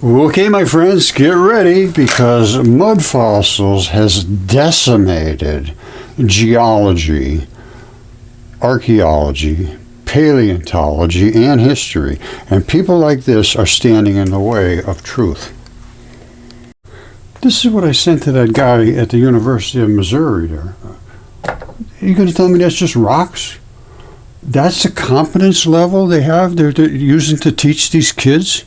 Okay, my friends, get ready because mud fossils has decimated geology, archaeology, paleontology, and history. And people like this are standing in the way of truth. This is what I sent to that guy at the University of Missouri there. Are you going to tell me that's just rocks? That's the competence level they're using to teach these kids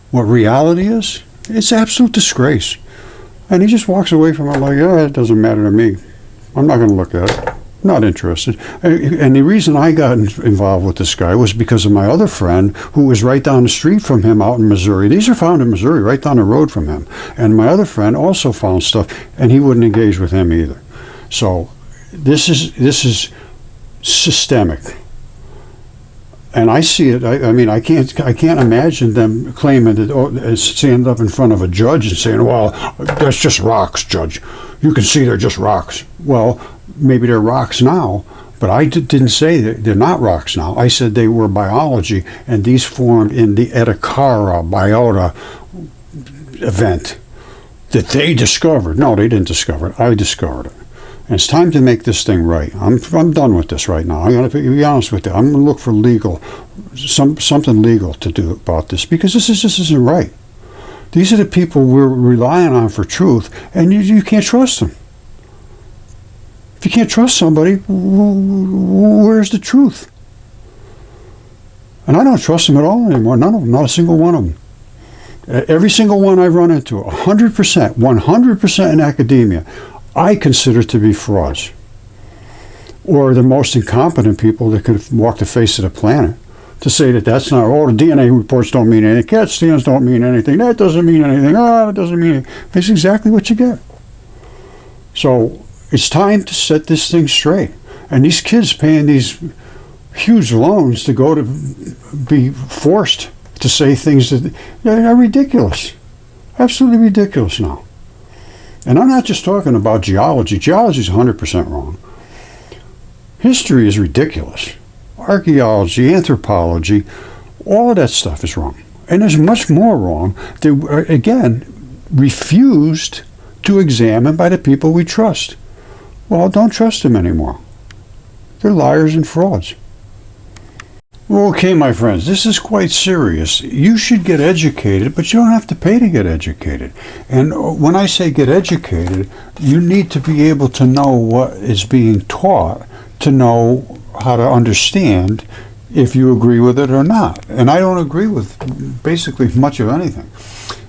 what reality is? It's absolute disgrace. And he just walks away from it like, oh, it doesn't matter to me. I'm not going to look at it. I'm not interested. And the reason I got involved with this guy was because of my other friend who was right down the street from him out in Missouri. These are found in Missouri, right down the road from him. And my other friend also found stuff, and he wouldn't engage with him either. So this is systemic. And I see it. I mean, I can't imagine them claiming that, stand up in front of a judge and saying, "Well, that's just rocks, Judge. You can see they're just rocks." Well, maybe they're rocks now, but I didn't say that they're not rocks now. I said they were biology, and these formed in the Edakara biota event that they discovered. No, they didn't discover it. I discovered it. And it's time to make this thing right. I'm done with this right now. I'm going to be honest with you. I'm going to look for something legal to do about this, because this isn't right. These are the people we're relying on for truth, and you can't trust them. If you can't trust somebody, where's the truth? And I don't trust them at all anymore. None of them. Not a single one of them. Every single one I've run into, 100% in academia, I consider to be frauds, or the most incompetent people that could walk the face of the planet. To say that that's not, the DNA reports don't mean anything, CAT scans don't mean anything, that doesn't mean anything, that doesn't mean anything. That's exactly what you get. So it's time to set this thing straight. And these kids paying these huge loans to go to be forced to say things that are ridiculous, absolutely ridiculous now. And I'm not just talking about geology. Geology is 100% wrong. History is ridiculous. Archaeology, anthropology, all of that stuff is wrong. And there's much more wrong that, again, refused to examine by the people we trust. Well, don't trust them anymore. They're liars and frauds. Okay, my friends, this is quite serious. You should get educated, but you don't have to pay to get educated. And when I say get educated, you need to be able to know what is being taught, to know how to understand if you agree with it or not. And I don't agree with basically much of anything.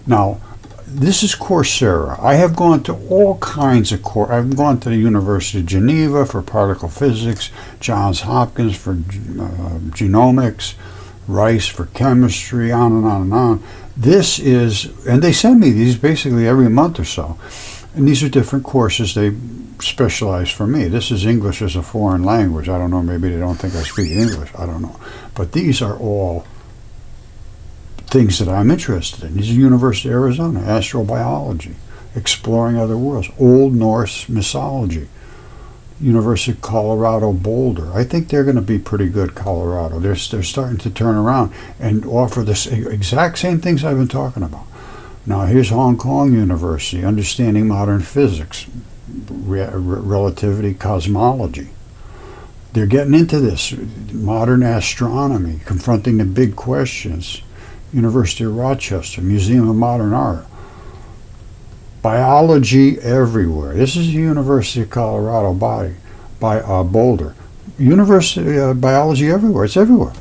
Now, this is Coursera. I have gone to all kinds of courses. I've gone to the University of Geneva for particle physics, Johns Hopkins for genomics, Rice for chemistry, on and on and on. This is, and they send me these basically every month or so. And these are different courses. They specialize for me. This is English as a foreign language. I don't know, maybe they don't think I speak English. I don't know. But these are all things that I'm interested in. This is University of Arizona, astrobiology, exploring other worlds, Old Norse mythology, University of Colorado Boulder. I think they're going to be pretty good, Colorado. They're starting to turn around and offer the exact same things I've been talking about. Now here's Hong Kong University, understanding modern physics, relativity, cosmology. They're getting into this, modern astronomy, confronting the big questions. University of Rochester, Museum of Modern Art. Biology everywhere. This is the University of Colorado Boulder. University biology everywhere. It's everywhere.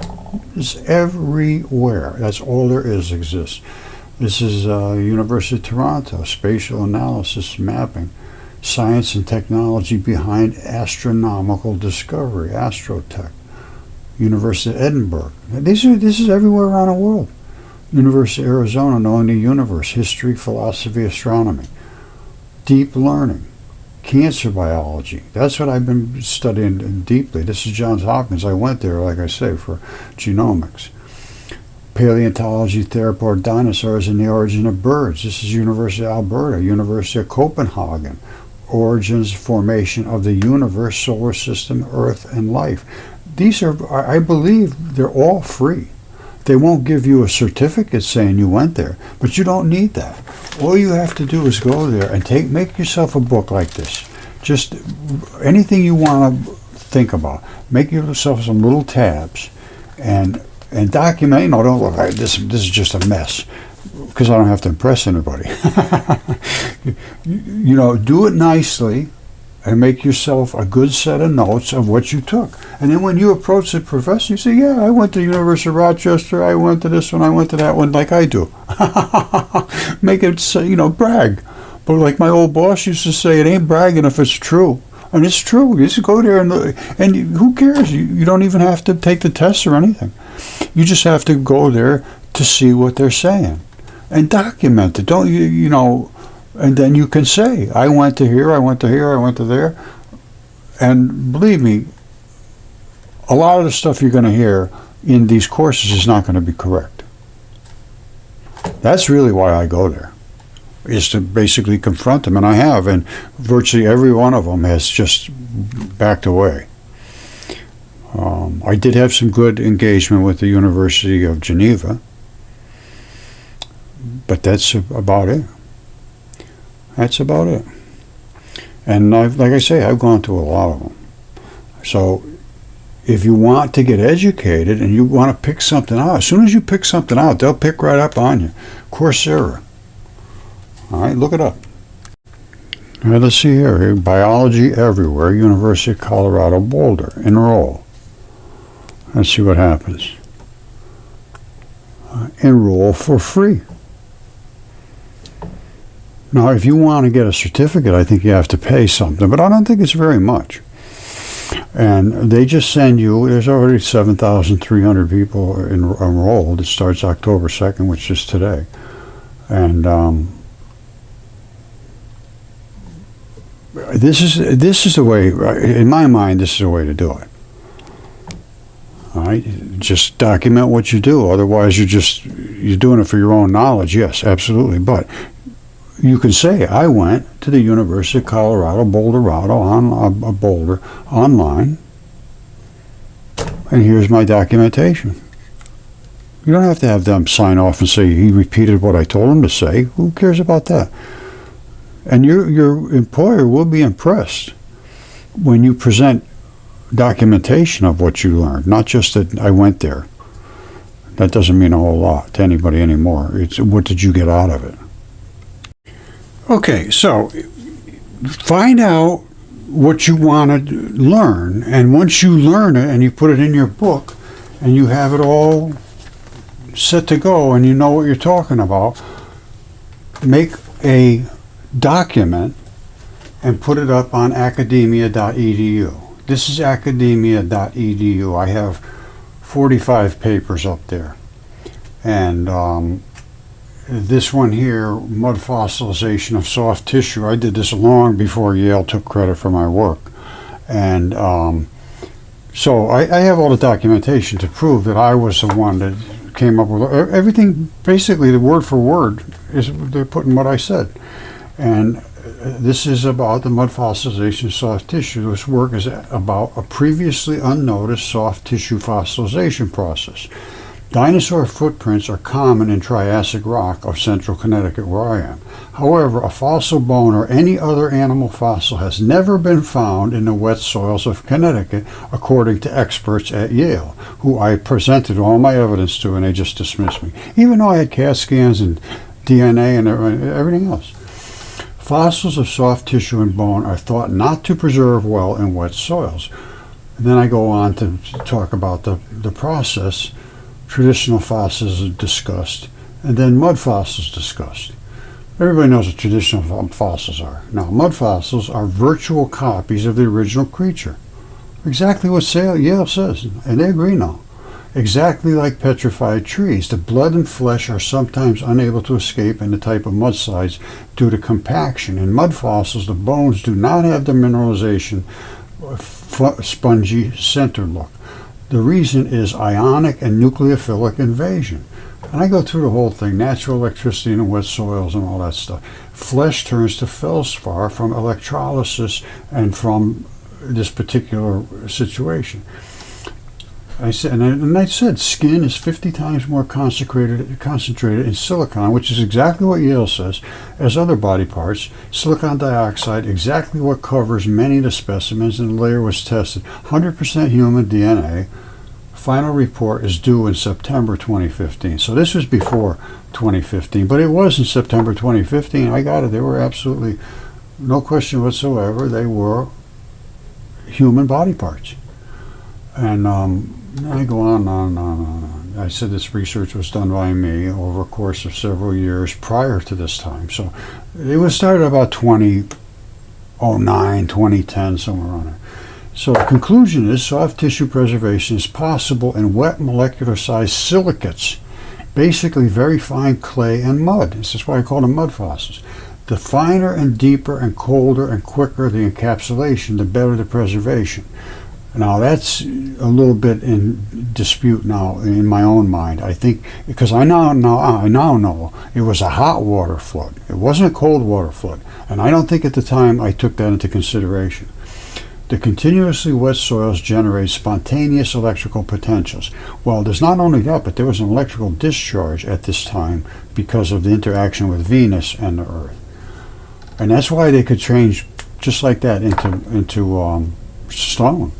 It's everywhere. That's all there exists. This is University of Toronto, spatial analysis, mapping, science and technology behind astronomical discovery, astrotech. University of Edinburgh. This is everywhere around the world. University of Arizona, knowing the universe, history, philosophy, astronomy, deep learning, cancer biology. That's what I've been studying deeply. This is Johns Hopkins. I went there, like I say, for genomics. Paleontology, theropod dinosaurs and the origin of birds. This is University of Alberta, University of Copenhagen. Origins, formation of the universe, solar system, Earth, and life. These are, I believe, they're all free. They won't give you a certificate saying you went there, but you don't need that. All you have to do is go there and make yourself a book like this. Just anything you want to think about. Make yourself some little tabs and document. Don't look like this is just a mess, because I don't have to impress anybody. Do it nicely and make yourself a good set of notes of what you took. And then when you approach the professor, you say, yeah, I went to the University of Rochester, I went to this one, I went to that one, like I do. Make it, brag. But like my old boss used to say, it ain't bragging if it's true. And it's true. You just go there and who cares? You don't even have to take the tests or anything. You just have to go there to see what they're saying and document it. Don't and then you can say, I went to here, I went to here, I went to there. And believe me, a lot of the stuff you're going to hear in these courses is not going to be correct. That's really why I go there, is to basically confront them. And I have, and virtually every one of them has just backed away. I did have some good engagement with the University of Geneva, but that's about it. That's about it. And like I say, I've gone to a lot of them. So if you want to get educated and you want to pick something out, as soon as you pick something out, they'll pick right up on you. Coursera. All right, look it up. All right, let's see here. Biology Everywhere, University of Colorado Boulder. Enroll. Let's see what happens. Enroll for free. Now, if you want to get a certificate, I think you have to pay something, but I don't think it's very much. And they just send you, there's already 7,300 people enrolled. It starts October 2nd, which is today. And this is the way, in my mind, this is the way to do it. All right, just document what you do. Otherwise, you're doing it for your own knowledge. Yes, absolutely. But you can say, I went to the University of Colorado, Boulder online, and here's my documentation. You don't have to have them sign off and say he repeated what I told him to say. Who cares about that? And your employer will be impressed when you present documentation of what you learned, not just that I went there. That doesn't mean a whole lot to anybody anymore. It's what did you get out of it? Okay, so find out what you want to learn, and once you learn it and you put it in your book and you have it all set to go and you know what you're talking about, make a document and put it up on academia.edu. This is academia.edu. I have 45 papers up there. And this one here, mud fossilization of soft tissue, I did this long before Yale took credit for my work. And so I have all the documentation to prove that I was the one that came up with everything. Basically, the word for word is they're putting what I said. And this is about the mud fossilization of soft tissue. This work is about a previously unnoticed soft tissue fossilization process. Dinosaur footprints are common in Triassic rock of central Connecticut where I am. However, a fossil bone or any other animal fossil has never been found in the wet soils of Connecticut, according to experts at Yale, who I presented all my evidence to and they just dismissed me, even though I had CAT scans and DNA and everything else. Fossils of soft tissue and bone are thought not to preserve well in wet soils. And then I go on to talk about the process. Traditional fossils are discussed, and then mud fossils discussed. Everybody knows what traditional fossils are. Now, mud fossils are virtual copies of the original creature. Exactly what Yale says, and they agree now. Exactly like petrified trees, the blood and flesh are sometimes unable to escape in the type of mudslides due to compaction. In mud fossils, the bones do not have the mineralization, spongy center look. The reason is ionic and nucleophilic invasion. And I go through the whole thing, natural electricity in wet soils and all that stuff. Flesh turns to feldspar from electrolysis and from this particular situation. I said skin is 50 times more concentrated in silicon, which is exactly what Yale says, as other body parts. Silicon dioxide, exactly what covers many of the specimens, and the layer was tested. 100% human DNA. Final report is due in September 2015. So this was before 2015, but it was in September 2015. I got it. They were absolutely, no question whatsoever, they were human body parts. And I go on. I said this research was done by me over a course of several years prior to this time. So it was started about 2009, 2010, somewhere around there. So the conclusion is soft tissue preservation is possible in wet molecular sized silicates, basically very fine clay and mud. This is why I call them mud fossils. The finer and deeper and colder and quicker the encapsulation, the better the preservation. Now that's a little bit in dispute now in my own mind. I think because I now know it was a hot water flood. It wasn't a cold water flood, and I don't think at the time I took that into consideration. The continuously wet soils generate spontaneous electrical potentials. Well, there's not only that, but there was an electrical discharge at this time because of the interaction with Venus and the Earth, and that's why they could change just like that into stone.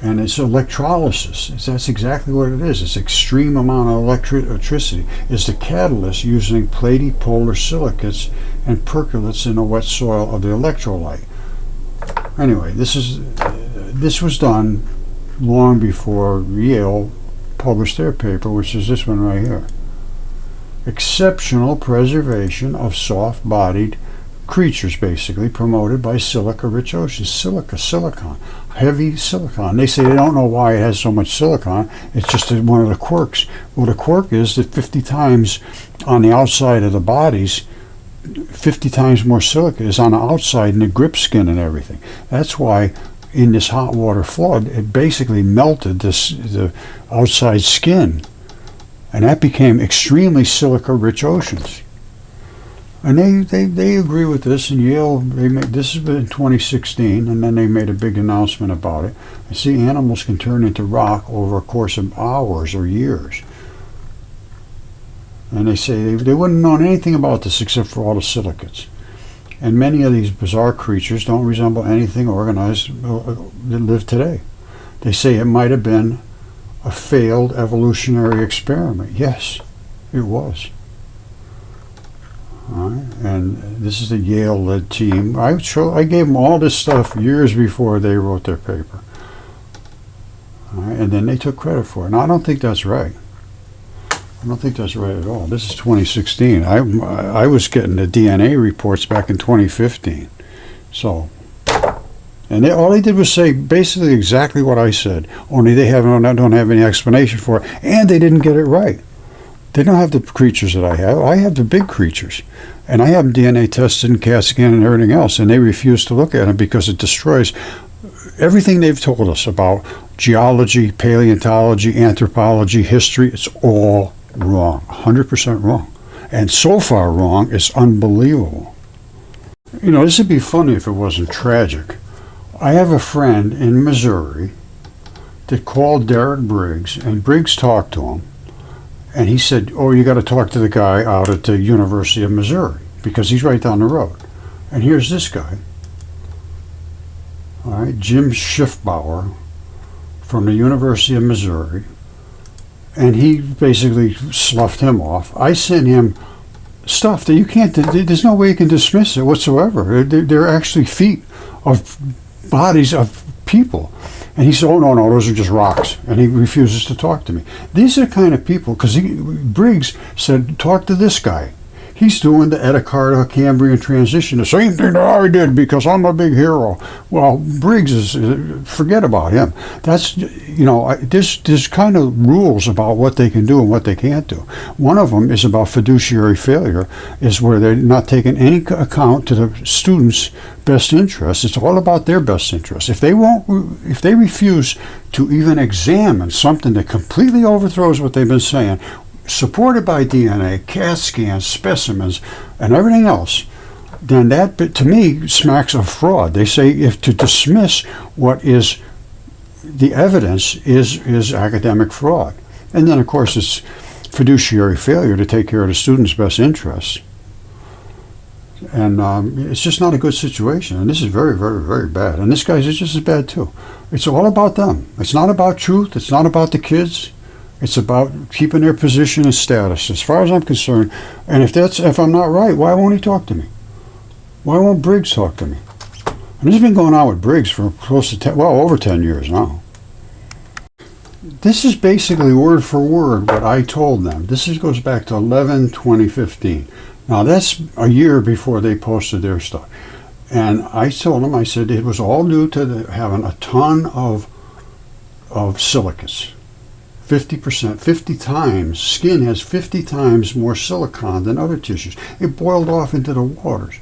And it's electrolysis. That's exactly what it is. It's extreme amount of electricity. It's the catalyst using platy polar silicates and percolates in the wet soil of the electrolyte. Anyway, this was done long before Yale published their paper, which is this one right here. Exceptional preservation of soft-bodied creatures, basically promoted by silica-rich oceans. Silicon, heavy silicon. They say they don't know why it has so much silicon. It's just one of the quirks. Well, the quirk is that 50 times on the outside of the bodies, 50 times more silica is on the outside in the grip skin and everything. That's why in this hot water flood, it basically melted the outside skin, and that became extremely silica-rich oceans. And they agree with this, and Yale, this has been in 2016, and then they made a big announcement about it. And see, animals can turn into rock over a course of hours or years. And they say they wouldn't have known anything about this except for all the silicates. And many of these bizarre creatures don't resemble anything organized that live today. They say it might have been a failed evolutionary experiment. Yes, it was. And this is the Yale-led team. I gave them all this stuff years before they wrote their paper. And then they took credit for it. Now, I don't think that's right. I don't think that's right at all. This is 2016. I was getting the DNA reports back in 2015. So, and all they did was say basically exactly what I said, only they don't have any explanation for it, and they didn't get it right. They don't have the creatures that I have. I have the big creatures. And I have them DNA tested and CAT scan and everything else, and they refuse to look at them because it destroys everything they've told us about geology, paleontology, anthropology, history. It's all wrong, 100% wrong. And so far wrong, it's unbelievable. You know, this would be funny if it wasn't tragic. I have a friend in Missouri that called Derek Briggs, and Briggs talked to him. And he said, oh, you got to talk to the guy out at the University of Missouri because he's right down the road. And here's this guy, all right, Jim Schiffbauer from the University of Missouri. And he basically sloughed him off. I sent him stuff that you can't, there's no way you can dismiss it whatsoever. They're actually feet of bodies of people. And he said, oh, no, those are just rocks. And he refuses to talk to me. These are the kind of people, because Briggs said, talk to this guy. He's doing the Ediacarta Cambrian transition, the same thing that I did because I'm a big hero. Well, Briggs is, forget about him. That's, you know, there's kind of rules about what they can do and what they can't do. One of them is about fiduciary failure, is where they're not taking any account to the students' best interests. It's all about their best interests. If they refuse to even examine something that completely overthrows what they've been saying, supported by DNA, CAT scans, specimens, and everything else, then that, to me, smacks of fraud. They say if to dismiss what is the evidence is academic fraud. And then, of course, it's fiduciary failure to take care of the student's best interests. And it's just not a good situation. And this is very, very, very bad. And this guy's is just as bad, too. It's all about them. It's not about truth. It's not about the kids. It's about keeping their position and status, as far as I'm concerned. And if I'm not right, why won't he talk to me? Why won't Briggs talk to me? And this has been going on with Briggs for close to over 10 years now. This is basically word for word what I told them. Goes back to 11/2015. Now that's a year before they posted their stuff. And I told them, I said it was all due to having a ton of silicates. 50%, 50 times. Skin has 50 times more silicon than other tissues. It boiled off into the waters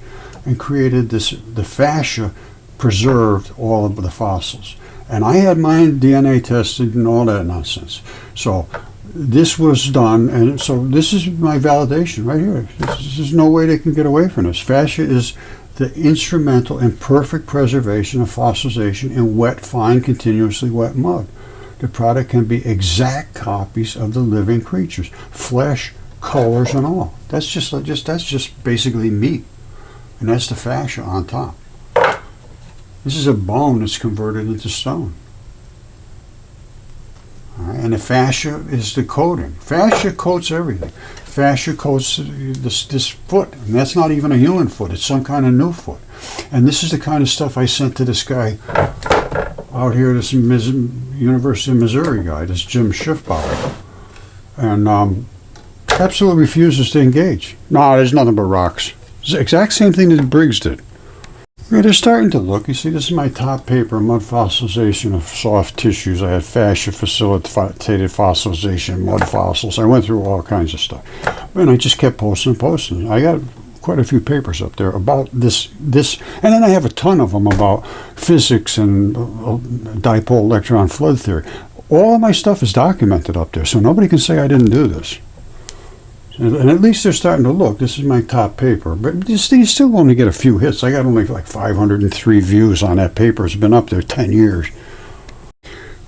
and created the fascia preserved all of the fossils. And I had mine DNA tested and all that nonsense. So this was done, and so this is my validation right here. There's no way they can get away from this. Fascia is the instrumental and perfect preservation of fossilization in wet, fine, continuously wet mud. The product can be exact copies of the living creatures, flesh, colors, and all. That's just basically meat, and that's the fascia on top. This is a bone that's converted into stone. All right, and the fascia is the coating. Fascia coats everything. Fascia coats this foot, and that's not even a human foot. It's some kind of new foot. And this is the kind of stuff I sent to this guy out here, this University of Missouri guy, this Jim Schiffbauer, and absolutely refuses to engage. No, there's nothing but rocks. It's the exact same thing that Briggs did. Yeah, they're starting to look. You see, this is my top paper, Mud Fossilization of Soft Tissues. I had fascia facilitated fossilization, mud fossils. I went through all kinds of stuff. And I just kept posting. I got quite a few papers up there about this, and then I have a ton of them about physics and dipole electron flood theory. All of my stuff is documented up there, so nobody can say I didn't do this. And at least they're starting to look. This is my top paper, but you still only get a few hits. I got only like 503 views on that paper. It's been up there 10 years.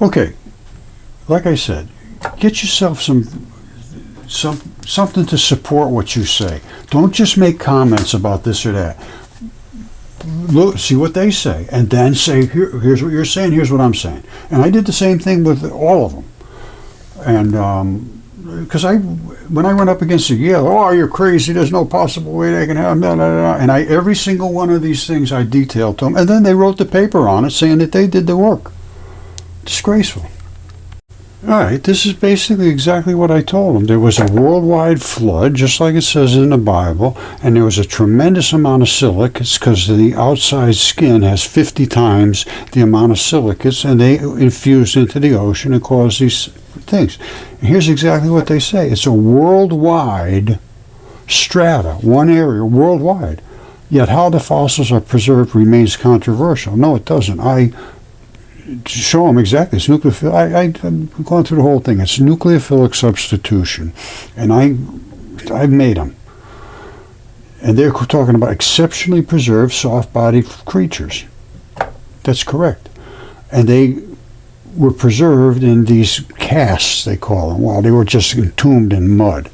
Okay, like I said, get yourself something to support what you say. Don't just make comments about this or that. Look, see what they say, and then say, here's what you're saying, here's what I'm saying. And I did the same thing with all of them. And because when I went up against the Yale, oh, you're crazy, there's no possible way they can have, blah, blah, blah. And every single one of these things I detailed to them, and then they wrote the paper on it saying that they did the work. Disgraceful. All right, this is basically exactly what I told them. There was a worldwide flood, just like it says in the Bible, and there was a tremendous amount of silicates because the outside skin has 50 times the amount of silicates, and they infused into the ocean and caused these things. And here's exactly what they say. It's a worldwide strata, one area, worldwide. Yet how the fossils are preserved remains controversial. No, it doesn't. I show them exactly. It's nucleophilic. I've gone through the whole thing. It's nucleophilic substitution, and I've made them. And they're talking about exceptionally preserved soft-bodied creatures. That's correct. And they were preserved in these casts, they call them, while they were just entombed in mud.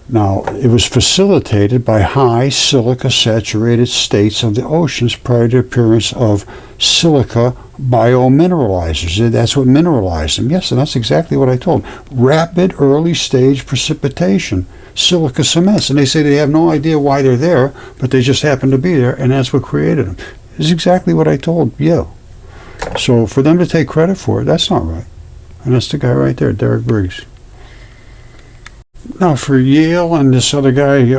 Now, it was facilitated by high silica-saturated states of the oceans prior to the appearance of silica biomineralizers. That's what mineralized them. Yes, and that's exactly what I told them. Rapid early-stage precipitation, silica cements. And they say they have no idea why they're there, but they just happen to be there, and that's what created them. This is exactly what I told Yale. So for them to take credit for it, that's not right. And that's the guy right there, Derek Briggs. Now, for Yale and this other guy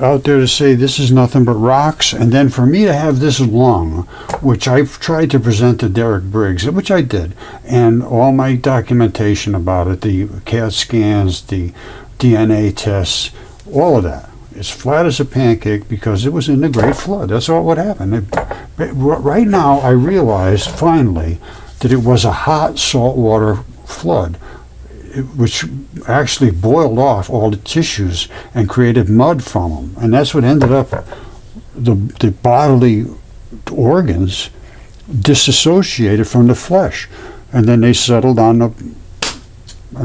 out there to say this is nothing but rocks, and then for me to have this lung, which I've tried to present to Derek Briggs, which I did, and all my documentation about it, the CAT scans, the DNA tests, all of that, as flat as a pancake because it was in the Great Flood. That's all what happened. Right now, I realized finally that it was a hot saltwater flood, which actually boiled off all the tissues and created mud from them. And that's what ended up, the bodily organs disassociated from the flesh. And then they settled on the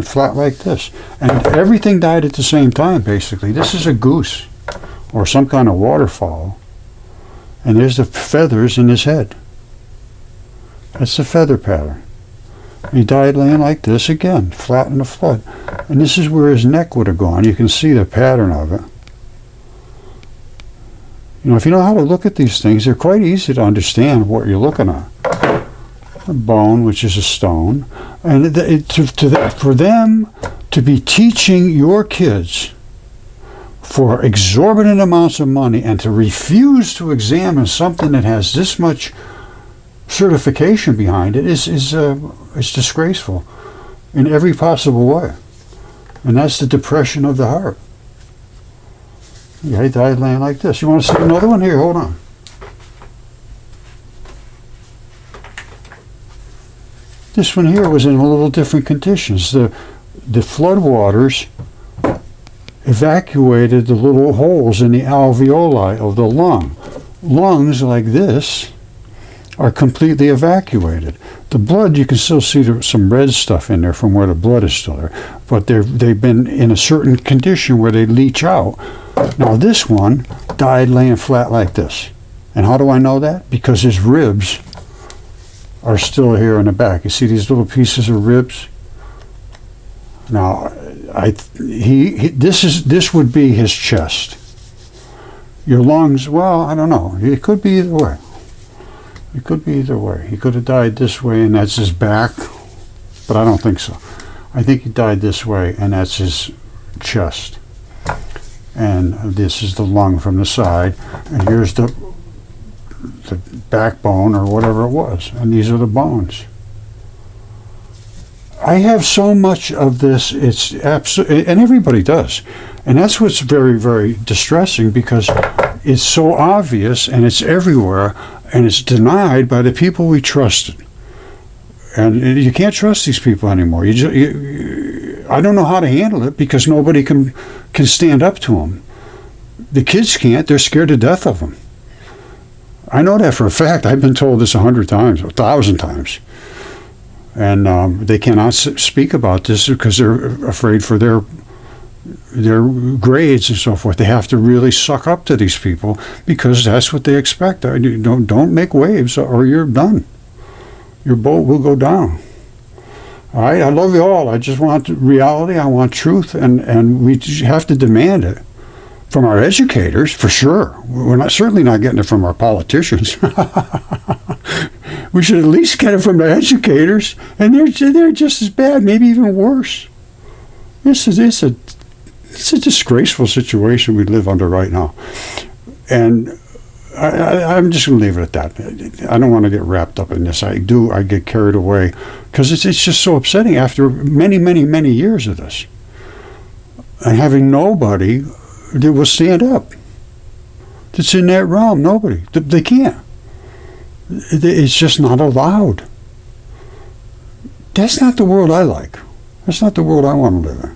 flat like this. And everything died at the same time, basically. This is a goose or some kind of waterfowl. And there's the feathers in his head. That's the feather pattern. He died laying like this again, flat in the flood. And this is where his neck would have gone. You can see the pattern of it. You know, if you know how to look at these things, they're quite easy to understand what you're looking at. A bone, which is a stone. And for them to be teaching your kids for exorbitant amounts of money and to refuse to examine something that has this much certification behind it is disgraceful in every possible way. And that's the depression of the heart. Yeah, he died laying like this. You want to see another one? Here, hold on. This one here was in a little different conditions. The flood waters evacuated the little holes in the alveoli of the lung. Lungs like this are completely evacuated. The blood, you can still see some red stuff in there from where the blood is still there, but they've been in a certain condition where they leach out. Now this one died laying flat like this. And how do I know that? Because his ribs are still here in the back. You see these little pieces of ribs? Now, this would be his chest. Your lungs, well, I don't know. It could be either way. It could be either way. He could have died this way, and that's his back, but I don't think so. I think he died this way, and that's his chest. And this is the lung from the side, and here's the backbone or whatever it was, and these are the bones. I have so much of this, it's absolutely, and everybody does, and that's what's very, very distressing, because it's so obvious and it's everywhere, and it's denied by the people we trusted. And you can't trust these people anymore. I don't know how to handle it, because nobody can stand up to them. The kids can't. They're scared to death of them. I know that for a fact. I've been told this 100 times, 1,000 times. And they cannot speak about this because they're afraid for their grades and so forth. They have to really suck up to these people, because that's what they expect. Don't make waves or you're done. Your boat will go down. All right, I love you all. I just want reality. I want truth, and we have to demand it from our educators, for sure. We're certainly not getting it from our politicians. We should at least get it from the educators, and they're just as bad, maybe even worse. It's a disgraceful situation we live under right now, and I'm just going to leave it at that. I don't want to get wrapped up in this. I get carried away, because it's just so upsetting after many, many, many years of this, and having nobody that will stand up that's in that realm. Nobody. They can't. It's just not allowed. That's not the world I like. That's not the world I want to live in.